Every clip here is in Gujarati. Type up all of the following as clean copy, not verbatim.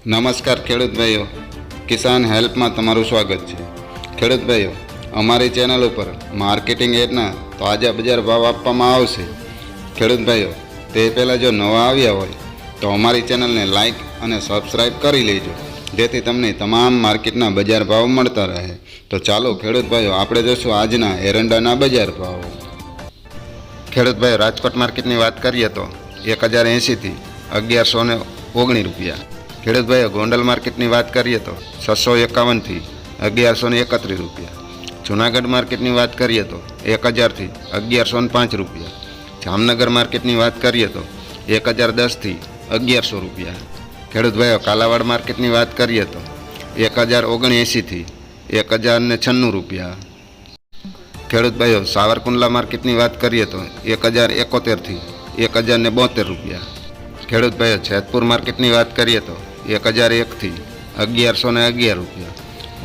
નમસ્કાર ખેડૂત ભાઈઓ, કિસાન હેલ્પમાં તમારું સ્વાગત છે। ખેડૂત ભાઈઓ, અમારી ચેનલ ઉપર માર્કેટિંગ એડના તાજા બજાર ભાવ આપવામાં આવશે। ખેડૂત ભાઈઓ, તે પહેલાં જો નવા આવ્યા હોય તો અમારી ચેનલને લાઇક અને સબસ્ક્રાઈબ કરી લેજો, જેથી તમને તમામ માર્કેટના બજાર ભાવ મળતા રહે। તો ચાલો ખેડૂત ભાઈઓ, આપણે જોઈશું આજના એરંડાના બજાર ભાવ। ખેડૂત ભાઈઓ, રાજકોટ માર્કેટની વાત કરીએ તો 1080થી 1119 રૂપિયા। ખેડૂત ભાઈઓ, ગોંડલ માર્કેટની વાત કરીએ તો 651થી 1131 રૂપિયા। જૂનાગઢ માર્કેટની વાત કરીએ તો 1000થી 1105 રૂપિયા। જામનગર માર્કેટની વાત કરીએ તો 1010થી 1100 રૂપિયા। ખેડૂત ભાઈઓ, કાલાવાડ માર્કેટની વાત કરીએ તો 1079થી 1096 રૂપિયા। ખેડૂત ભાઈઓ, સાવરકુંડલા માર્કેટની વાત કરીએ તો 1071થી 1072 રૂપિયા। ખેડૂત ભાઈઓ, જેતપુર માર્કેટની વાત કરીએ તો 1001થી 1111 રૂપિયા।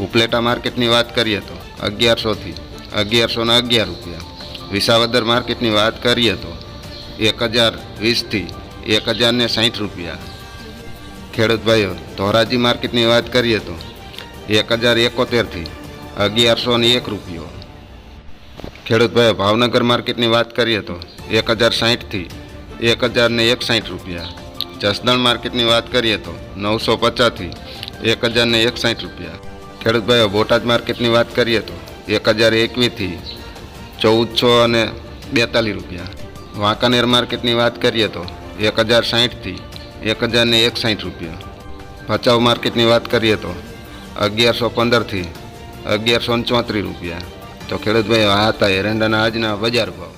ઉપલેટા માર્કેટની વાત કરીએ તો 1100થી 1111 રૂપિયા। વિસાવદર માર્કેટની વાત કરીએ તો 1020થી 1060 રૂપિયા। ખેડૂત ભાઈઓ, ધોરાજી માર્કેટની વાત કરીએ તો 1071થી 1101 રૂપિયો। ખેડૂત ભાઈઓ, ભાવનગર માર્કેટની વાત કરીએ તો 1060થી 1061 રૂપિયા। જસદણ માર્કેટની વાત કરીએ તો 950થી 1061 રૂપિયા। ખેડૂત ભાઈઓ, બોટાદ માર્કેટની વાત કરીએ તો 1021થી 1442 રૂપિયા। વાંકાનેર માર્કેટની વાત કરીએ તો 1060થી 1061 રૂપિયા। ભચાઉ માર્કેટની વાત કરીએ તો 1115થી 1134 રૂપિયા। તો ખેડૂત ભાઈઓ, આ હતા એરંડાના આજના બજાર ભાવ।